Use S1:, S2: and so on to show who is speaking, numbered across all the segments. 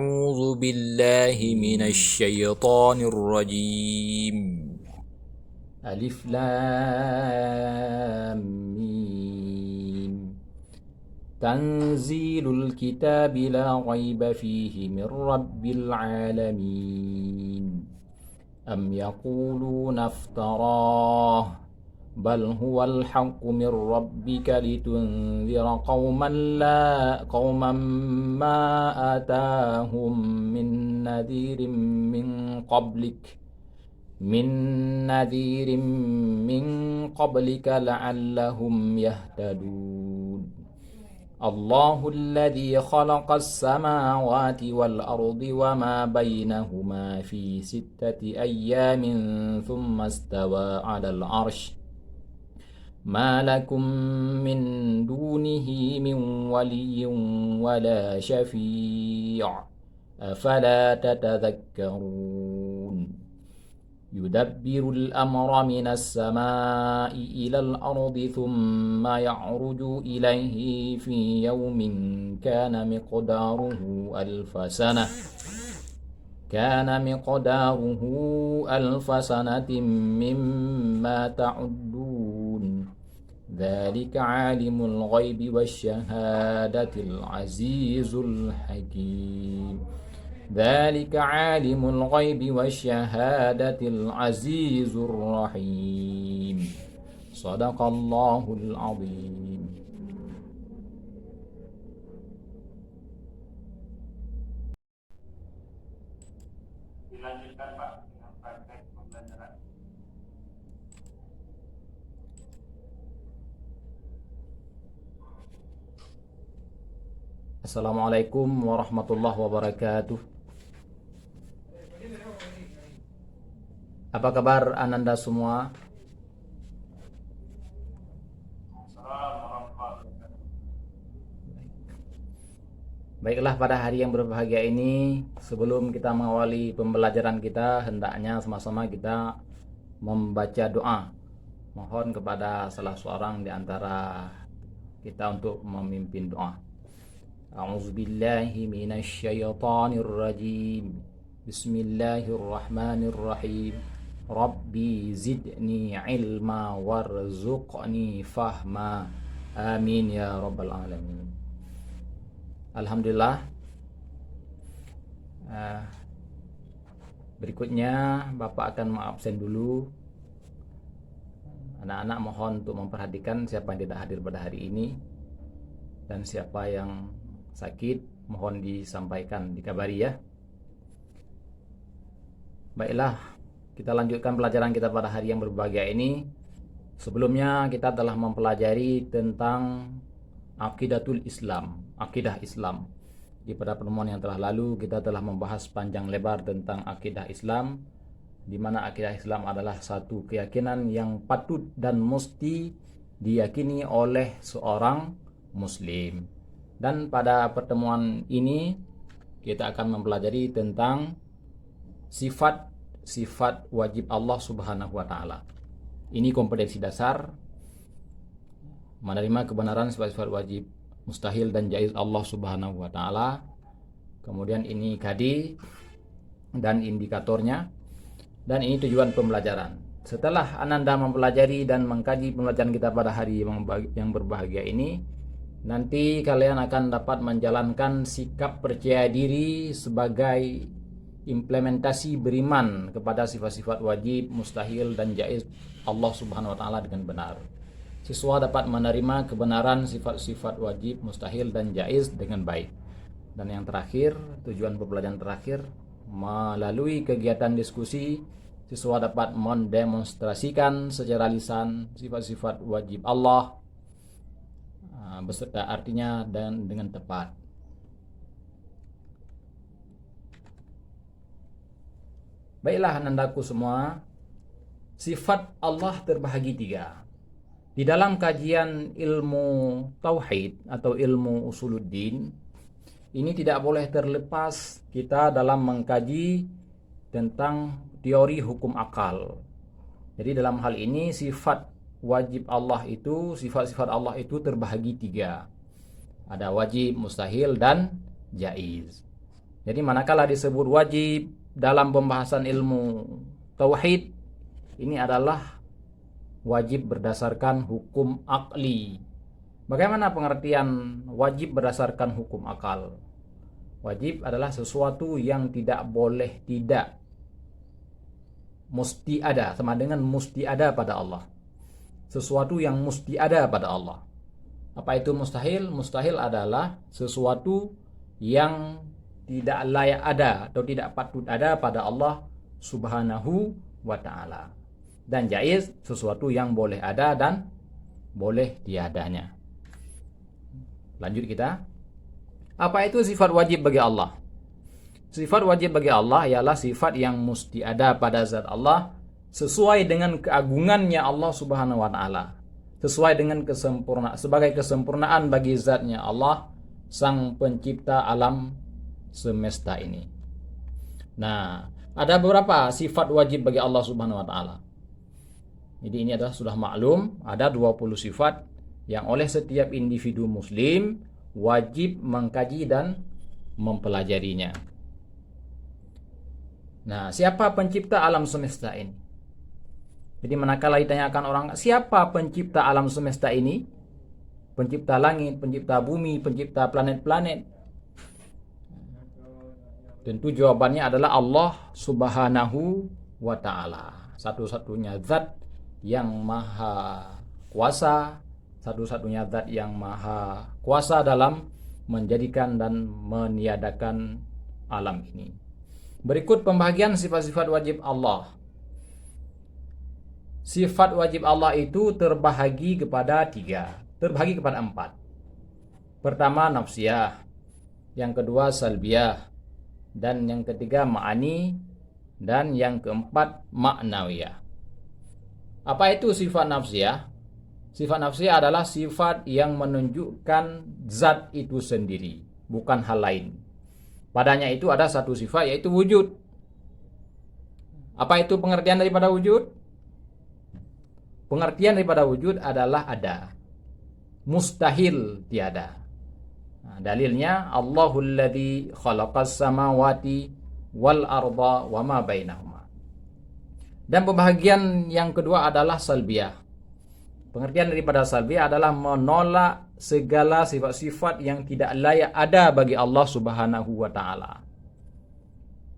S1: أعوذ بالله من الشيطان الرجيم. ألف لام ميم. تنزيل الكتاب لا ريب فيه من رب العالمين. أم يقولون افتراه بل هو الحق من ربك لتنذر قوما ما آتاهم من نذير من قبلك لعلهم يهتدون. الله الذي خلق السماوات والأرض وما بينهما في 6 أيام ثم استوى على العرش ما لكم من دونه من ولي ولا شفيع أفلا تتذكرون. يدبر الأمر من السماء إلى الأرض ثم يعرج إليه في يوم كان مقداره ألف سنة مما تعدون. ذلك عالم الغيب والشهادة العزيز الحكيم. ذلك عالم الغيب والشهادة العزيز الرحيم. صدق الله العظيم.
S2: Dilanjutkan Pak dengan praktek pembelajaran.
S1: Assalamualaikum warahmatullahi wabarakatuh. Apa kabar Ananda semua?
S2: Assalamualaikum warahmatullahi wabarakatuh.
S1: Baiklah, pada hari yang berbahagia ini, sebelum kita mengawali pembelajaran kita, hendaknya sama-sama kita membaca doa. Mohon kepada salah seorang di antara kita untuk memimpin doa. A'udzubillahi minasyaitonirrajim. Bismillahirrahmanirrahim. Rabbi zidni ilma warzuqni fahma. Amin ya rabbal alamin. Alhamdulillah. Berikutnya Bapak akan mengabsen dulu. Anak-anak mohon untuk memperhatikan siapa yang tidak hadir pada hari ini, dan siapa yang sakit mohon disampaikan, dikabari ya. Baiklah, kita lanjutkan pelajaran kita pada hari yang berbahagia ini. Sebelumnya kita telah mempelajari tentang Aqidatul Islam, akidah Islam. Di pada pertemuan yang telah lalu kita telah membahas panjang lebar tentang akidah Islam, di mana akidah Islam adalah satu keyakinan yang patut dan mesti diyakini oleh seorang muslim. Dan pada pertemuan ini kita akan mempelajari tentang sifat wajib Allah Subhanahu wa taala. Ini kompetensi dasar menerima kebenaran sifat-sifat wajib, mustahil dan jaiz Allah Subhanahu wa taala. Kemudian ini KD dan indikatornya, dan ini tujuan pembelajaran. Setelah Ananda mempelajari dan mengkaji pembelajaran kita pada hari yang berbahagia ini, nanti kalian akan dapat menjalankan sikap percaya diri sebagai implementasi beriman kepada sifat-sifat wajib, mustahil dan jaiz Allah Subhanahu wa taala dengan benar. Siswa dapat menerima kebenaran sifat-sifat wajib, mustahil dan jaiz dengan baik. Dan yang terakhir, tujuan pembelajaran terakhir, melalui kegiatan diskusi, siswa dapat mendemonstrasikan secara lisan sifat-sifat wajib Allah beserta artinya dan dengan tepat. Baiklah anandaku semua, sifat Allah terbahagi 3. Di dalam kajian ilmu tauhid atau ilmu usuluddin, ini tidak boleh terlepas kita dalam mengkaji tentang teori hukum akal. Jadi dalam hal ini sifat wajib Allah itu, sifat-sifat Allah itu terbahagi 3. Ada wajib, mustahil dan jaiz. Jadi manakala disebut wajib dalam pembahasan ilmu tauhid, ini adalah wajib berdasarkan hukum akli. Bagaimana pengertian wajib berdasarkan hukum akal? Wajib adalah sesuatu yang tidak boleh tidak, mesti ada, sama dengan mesti ada pada Allah. Sesuatu yang mesti ada pada Allah. Apa itu mustahil? Mustahil adalah sesuatu yang tidak layak ada atau tidak patut ada pada Allah Subhanahu wa ta'ala. Dan jaiz sesuatu yang boleh ada dan boleh tiadanya. Lanjut kita. Apa itu sifat wajib bagi Allah? Sifat wajib bagi Allah ialah sifat yang mesti ada pada zat Allah sesuai dengan keagungannya Allah Subhanahu wa ta'ala. Sesuai dengan sebagai kesempurnaan bagi zatnya Allah, sang pencipta alam semesta ini. Nah, ada beberapa sifat wajib bagi Allah Subhanahu wa ta'ala. Jadi ini adalah sudah maklum, ada 20 sifat yang oleh setiap individu muslim wajib mengkaji dan mempelajarinya. Nah, siapa pencipta alam semesta ini? Jadi manakala ditanyakan orang, siapa pencipta alam semesta ini? Pencipta langit, pencipta bumi, pencipta planet-planet. Tentu jawabannya adalah Allah Subhanahu wa ta'ala. Satu-satunya zat yang maha kuasa, satu-satunya zat yang maha kuasa dalam menjadikan dan meniadakan alam ini. Berikut pembagian sifat-sifat wajib Allah. Sifat wajib Allah itu terbagi kepada 4. Pertama nafsiyah, yang kedua salbiyah, dan yang ketiga ma'ani, dan yang keempat ma'nawiyah. Apa itu sifat nafsiyah? Sifat nafsiyah adalah sifat yang menunjukkan zat itu sendiri, bukan hal lain. Padanya itu ada satu sifat, yaitu wujud. Apa itu pengertian daripada wujud? Pengertian daripada wujud adalah ada, mustahil tiada. Nah, dalilnya Allahul ladzi khalaqas samawati wal arda wa ma bainahuma. Dan pembahagian yang kedua adalah salbiyah. Pengertian daripada salbiyah adalah menolak segala sifat-sifat yang tidak layak ada bagi Allah Subhanahu wa ta'ala.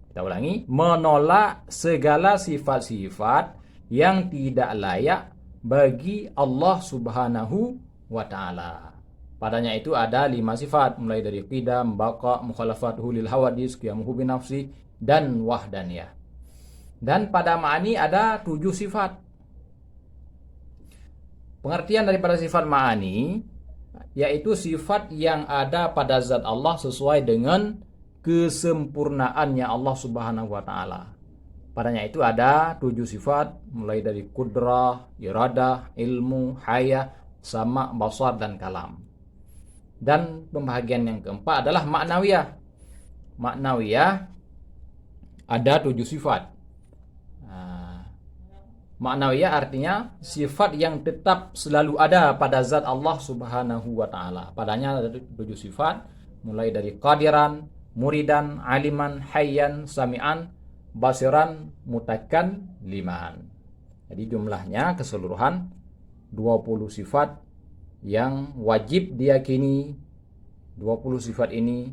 S1: Kita ulangi, menolak segala sifat-sifat yang tidak layak bagi Allah Subhanahu wa ta'ala. Padanya itu ada 5 sifat, mulai dari qidam, baqa, mukhalafatuhu lil hawadis, qiyamuhu binafsi, dan wahdaniyah. Dan pada ma'ani ada 7 sifat. Pengertian daripada sifat ma'ani yaitu sifat yang ada pada zat Allah sesuai dengan kesempurnaannya Allah Subhanahu wa ta'ala. Padanya itu ada 7 sifat, mulai dari kudrah, iradah, ilmu, haya, sama, basar, dan kalam. Dan pembahagian yang keempat adalah ma'nawiyah. Ma'nawiyah ada 7 sifat. Ma'nawiyah artinya sifat yang tetap selalu ada pada zat Allah Subhanahu wa ta'ala. Padanya ada 7 sifat, mulai dari qadiran, muridan, aliman, hayyan, sami'an, basiran, mutakan, liman. Jadi jumlahnya keseluruhan 20 sifat yang wajib diyakini. 20 sifat ini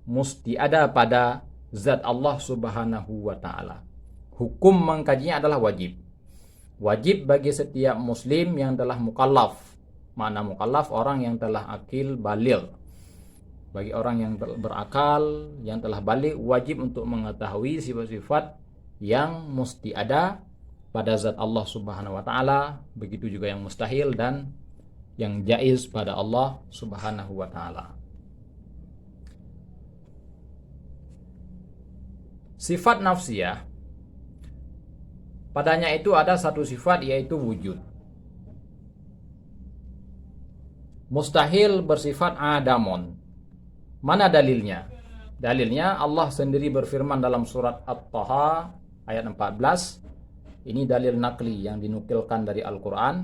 S1: mesti ada pada zat Allah Subhanahu wa ta'ala. Hukum mengkajinya adalah wajib. Wajib bagi setiap muslim yang telah mukallaf. Makna mukallaf orang yang telah akil baligh. Bagi orang yang berakal, yang telah balik, wajib untuk mengetahui sifat-sifat yang mesti ada pada zat Allah Subhanahu wa ta'ala. Begitu juga yang mustahil dan yang jaiz pada Allah Subhanahu wa ta'ala. Sifat nafsiyah, padanya itu ada satu sifat, yaitu wujud. Mustahil bersifat adamun. Mana dalilnya? Dalilnya Allah sendiri berfirman dalam surat At-Taha ayat 14. Ini dalil nakli yang dinukilkan dari Al-Quran.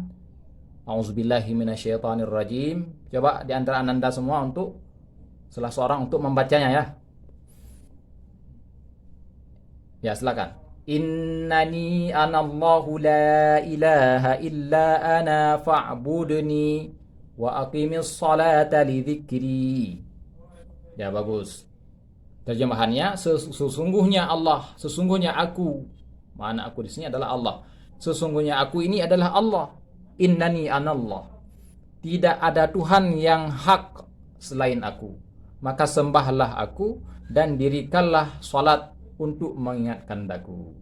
S1: A'udzubillahi minasyaitonirrajim. Coba di antara anda semua untuk salah seorang untuk membacanya ya. Ya, silakan. Innani anallahu la ilaha illa ana fa'budni wa aqimis salata li dzikri. Ya, bagus. Terjemahannya, sesungguhnya Allah, sesungguhnya aku. Mana aku di sini adalah Allah. Sesungguhnya aku ini adalah Allah. Innani anallah. Tidak ada Tuhan yang hak selain aku. Maka sembahlah aku dan dirikanlah salat untuk mengingatkan daku.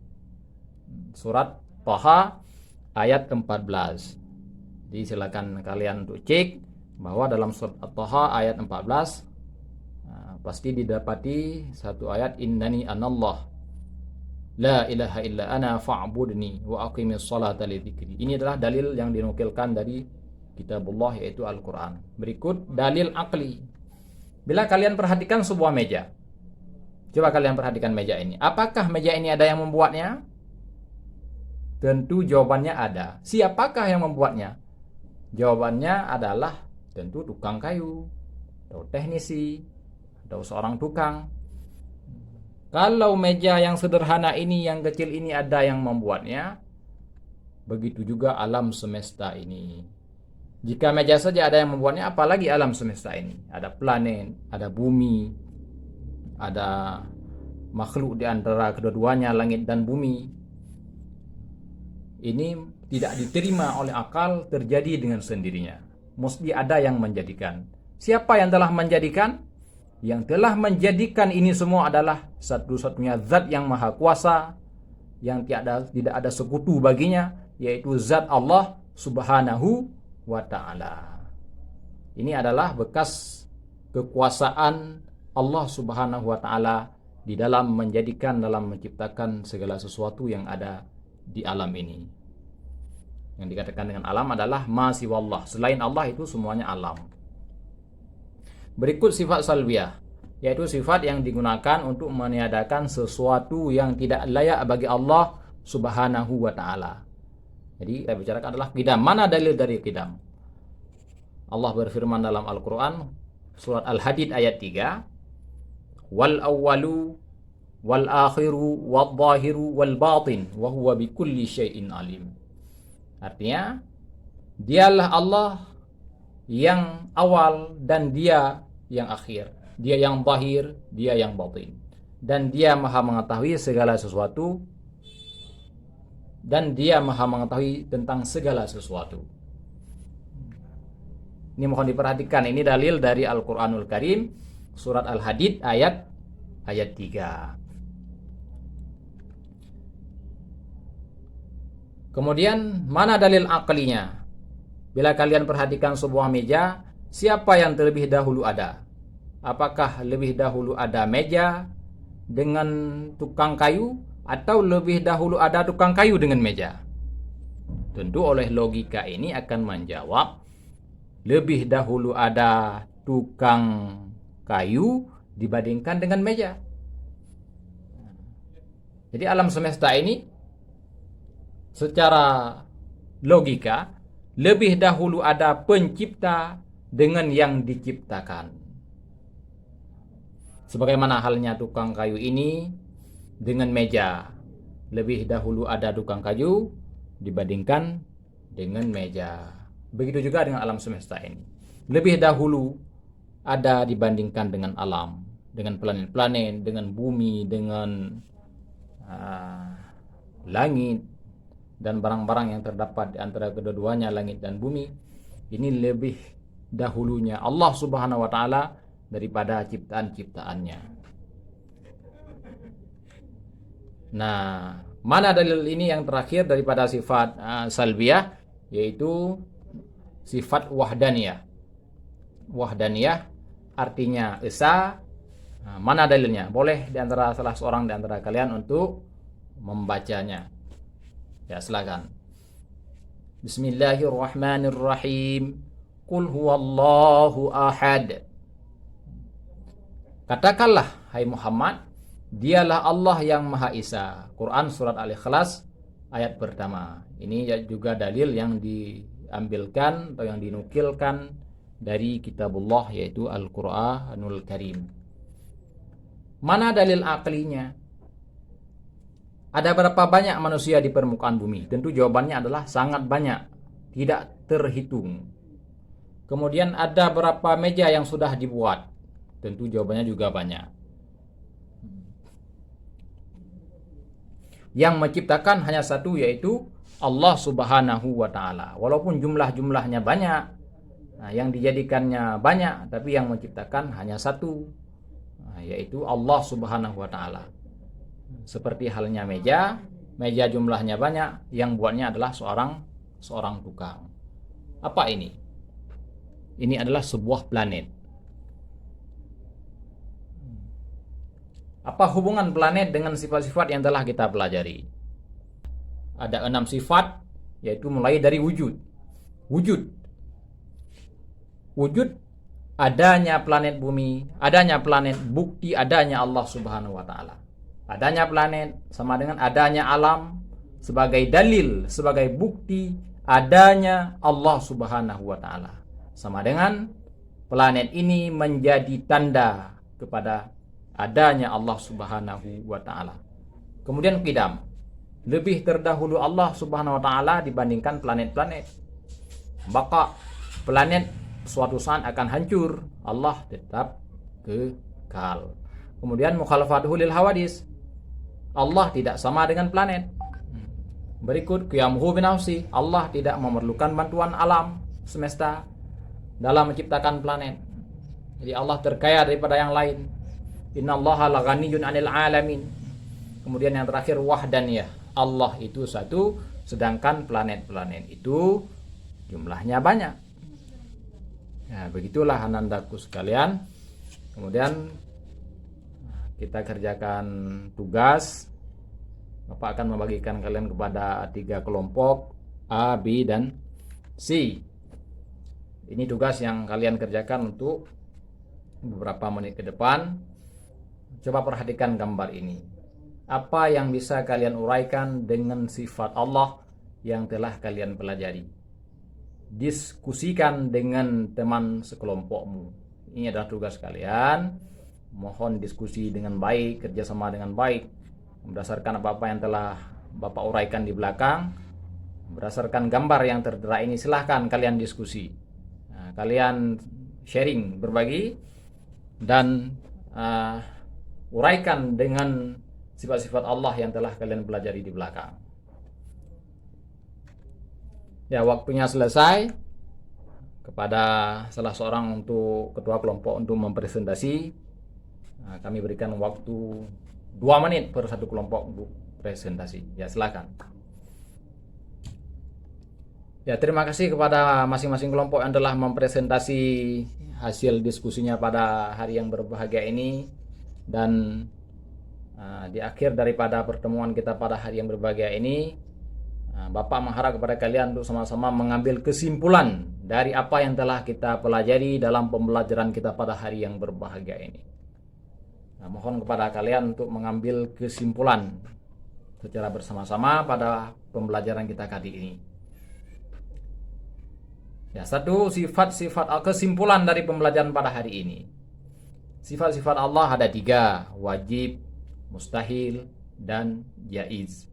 S1: Surat Thaha ayat 14. Jadi silakan kalian untuk cek bahwa dalam surat Thaha ayat 14 pasti didapati satu ayat innani anallah la ilaha illa ana fa'budni wa aqimis salata li dzikri. Ini adalah dalil yang dinukilkan dari kitabullah yaitu Al-Qur'an. Berikut dalil akli. Bila kalian perhatikan sebuah meja. Coba kalian perhatikan meja ini. Apakah meja ini ada yang membuatnya? Tentu jawabannya ada. Siapakah yang membuatnya? Jawabannya adalah tentu tukang kayu atau teknisi atau seorang tukang. Kalau meja yang sederhana ini, yang kecil ini ada yang membuatnya, begitu juga alam semesta ini. Jika meja saja ada yang membuatnya, apalagi alam semesta ini. Ada planet, ada bumi, ada makhluk di antara kedua-duanya, langit dan bumi. Ini tidak diterima oleh akal, terjadi dengan sendirinya. Mesti ada yang menjadikan. Siapa yang telah menjadikan? Yang telah menjadikan ini semua adalah satu-satunya zat yang maha kuasa, yang tidak ada sekutu baginya, yaitu zat Allah subhanahu wa ta'ala. Ini adalah bekas kekuasaan Allah subhanahu wa ta'ala di dalam menjadikan, dalam menciptakan segala sesuatu yang ada di alam ini. Yang dikatakan dengan alam adalah ma siwallah. Selain Allah itu semuanya alam. Berikut sifat salbiyah, yaitu sifat yang digunakan untuk meniadakan sesuatu yang tidak layak bagi Allah subhanahu wa ta'ala. Jadi kita bicarakan adalah qidam. Mana dalil dari qidam? Allah berfirman dalam Al-Quran surat Al-Hadid ayat 3, wal awwalu wal akhiru wal zahiru wal batin wa huwa bikulli syai'in alim. Artinya, dialah Allah yang awal dan dia yang akhir. Dia yang zahir, dia yang batin. Dan dia maha mengetahui segala sesuatu. Dan dia maha mengetahui tentang segala sesuatu. Ini mohon diperhatikan. Ini dalil dari Al-Quranul Karim. Surat Al-Hadid ayat 3. Kemudian mana dalil aklinya? Bila kalian perhatikan sebuah meja, siapa yang terlebih dahulu ada? Apakah lebih dahulu ada meja dengan tukang kayu, atau lebih dahulu ada tukang kayu dengan meja? Tentu oleh logika ini akan menjawab, lebih dahulu ada tukang kayu dibandingkan dengan meja. Jadi alam semesta ini secara logika lebih dahulu ada pencipta dengan yang diciptakan. Sebagaimana halnya tukang kayu ini dengan meja. Lebih dahulu ada tukang kayu dibandingkan dengan meja. Begitu juga dengan alam semesta ini. Lebih dahulu ada dibandingkan dengan alam, dengan planet-planet, dengan bumi, dengan langit, dan barang-barang yang terdapat di antara kedua-duanya, langit dan bumi. Ini lebih dahulunya Allah subhanahu wa ta'ala daripada ciptaan-ciptaannya. Nah, mana dalil ini yang terakhir daripada sifat salbiyah, yaitu sifat wahdaniyah. Wahdaniyah artinya esa. Mana dalilnya? Boleh di antara salah seorang di antara kalian untuk membacanya. Ya, silakan. Bismillahirrahmanirrahim. Qul huwallahu ahad. Katakanlah, hai Muhammad, dialah Allah yang Maha Esa. Quran surat Al-Ikhlas ayat pertama. Ini juga dalil yang diambilkan atau yang dinukilkan dari kitabullah, yaitu Al-Quranul Karim. Mana dalil aklinya? Ada berapa banyak manusia di permukaan bumi? Tentu jawabannya adalah sangat banyak, tidak terhitung. Kemudian ada berapa meja yang sudah dibuat? Tentu jawabannya juga banyak. Yang menciptakan hanya satu, yaitu Allah Subhanahu wa Ta'ala. Walaupun jumlahnya banyak, yang dijadikannya banyak, tapi yang menciptakan hanya satu, yaitu Allah Subhanahu wa Ta'ala. Seperti halnya meja jumlahnya banyak, yang buatnya adalah seorang tukang. Apa ini? Ini adalah sebuah planet. Apa hubungan planet dengan sifat-sifat yang telah kita pelajari? Ada 6 sifat, yaitu mulai dari wujud. Wujud adanya planet bumi, adanya planet, bukti adanya Allah Subhanahu wa Ta'ala. Adanya planet sama dengan adanya alam, sebagai dalil, sebagai bukti adanya Allah Subhanahu wa Ta'ala. Sama dengan planet ini menjadi tanda kepada adanya Allah Subhanahu wa Ta'ala. Kemudian qidam, lebih terdahulu Allah Subhanahu wa Ta'ala dibandingkan planet-planet. Maka planet suatu saat akan hancur, Allah tetap kekal. Kemudian mukhalafatul lil hawadis, Allah tidak sama dengan planet. Berikut qiyamuhu binafsi, Allah tidak memerlukan bantuan alam semesta dalam menciptakan planet. Jadi Allah terkaya daripada yang lain. Innallaha laghaniyun 'anil 'alamin. Kemudian yang terakhir wahdaniyah, Allah itu satu, sedangkan planet-planet itu jumlahnya banyak. Nah, begitulah anandaku sekalian. Kemudian kita kerjakan tugas. Bapak akan membagikan kalian kepada 3 kelompok A, B, dan C. Ini tugas yang kalian kerjakan untuk beberapa menit ke depan. Coba perhatikan gambar ini. Apa yang bisa kalian uraikan dengan sifat Allah yang telah kalian pelajari? Diskusikan dengan teman sekelompokmu. Ini adalah tugas kalian. Mohon diskusi dengan baik, kerjasama dengan baik, berdasarkan apa-apa yang telah Bapak uraikan di belakang. Berdasarkan gambar yang tertera ini, silahkan kalian diskusi. Nah, kalian sharing, berbagi, dan uraikan dengan sifat-sifat Allah yang telah kalian pelajari di belakang. Ya, waktunya selesai. Kepada salah seorang untuk ketua kelompok untuk mempresentasi, kami berikan waktu 2 menit per satu kelompok untuk presentasi. Ya, silakan. Ya, terima kasih kepada masing-masing kelompok yang telah mempresentasi hasil diskusinya pada hari yang berbahagia ini. Dan di akhir daripada pertemuan kita pada hari yang berbahagia ini, Bapak mengharap kepada kalian untuk sama-sama mengambil kesimpulan dari apa yang telah kita pelajari dalam pembelajaran kita pada hari yang berbahagia ini. Mohon kepada kalian untuk mengambil kesimpulan secara bersama-sama pada pembelajaran kita kali ini. Ya, satu, sifat-sifat kesimpulan dari pembelajaran pada hari ini. Sifat-sifat Allah ada 3, wajib, mustahil, dan jaiz.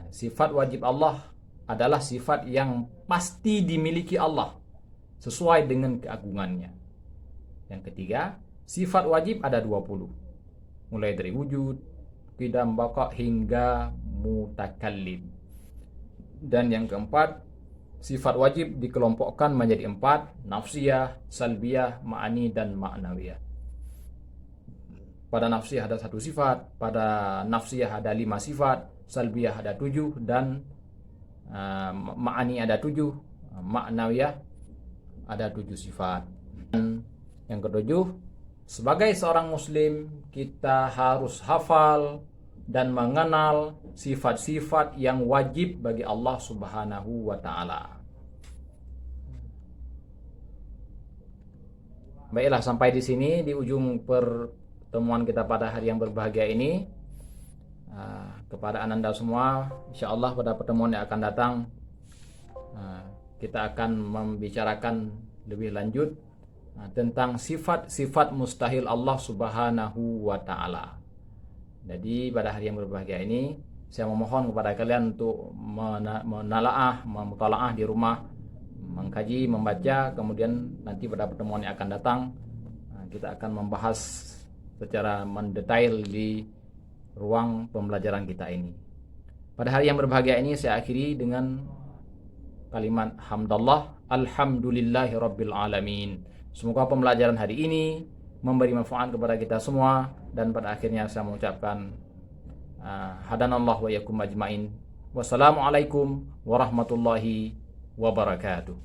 S1: Sifat wajib Allah adalah sifat yang pasti dimiliki Allah sesuai dengan keagungannya. Yang ketiga, sifat wajib ada 20, mulai dari wujud, qidam, baqa, hingga mutakallim. Dan yang keempat, sifat wajib dikelompokkan menjadi 4, nafsiyah, salbiyah, ma'ani, dan ma'nawiyah. Pada nafsiyah ada 1 sifat, pada nafsiyah ada 5 sifat, salbiyah ada 7, dan ma'ani ada 7, ma'nawiyah ada 7 sifat. Dan yang ketujuh, sebagai seorang muslim kita harus hafal dan mengenal sifat-sifat yang wajib bagi Allah Subhanahu wa Ta'ala. Baiklah, sampai di sini di ujung pertemuan kita pada hari yang berbahagia ini. Kepada Ananda semua, insya Allah pada pertemuan yang akan datang kita akan membicarakan lebih lanjut tentang sifat-sifat mustahil Allah Subhanahu wa Ta'ala. Jadi pada hari yang berbahagia ini Saya memohon kepada kalian untuk memutalaah di rumah, mengkaji, membaca, kemudian nanti pada pertemuan yang akan datang kita akan membahas secara mendetail di ruang pembelajaran kita ini. Pada hari yang berbahagia ini saya akhiri dengan kalimat hamdallah, alhamdulillahi rabbil alamin. Semoga pembelajaran hari ini memberi manfaat kepada kita semua, dan pada akhirnya saya mengucapkan hadanallah wa yakum ajmain. Wassalamualaikum warahmatullahi wabarakatuh.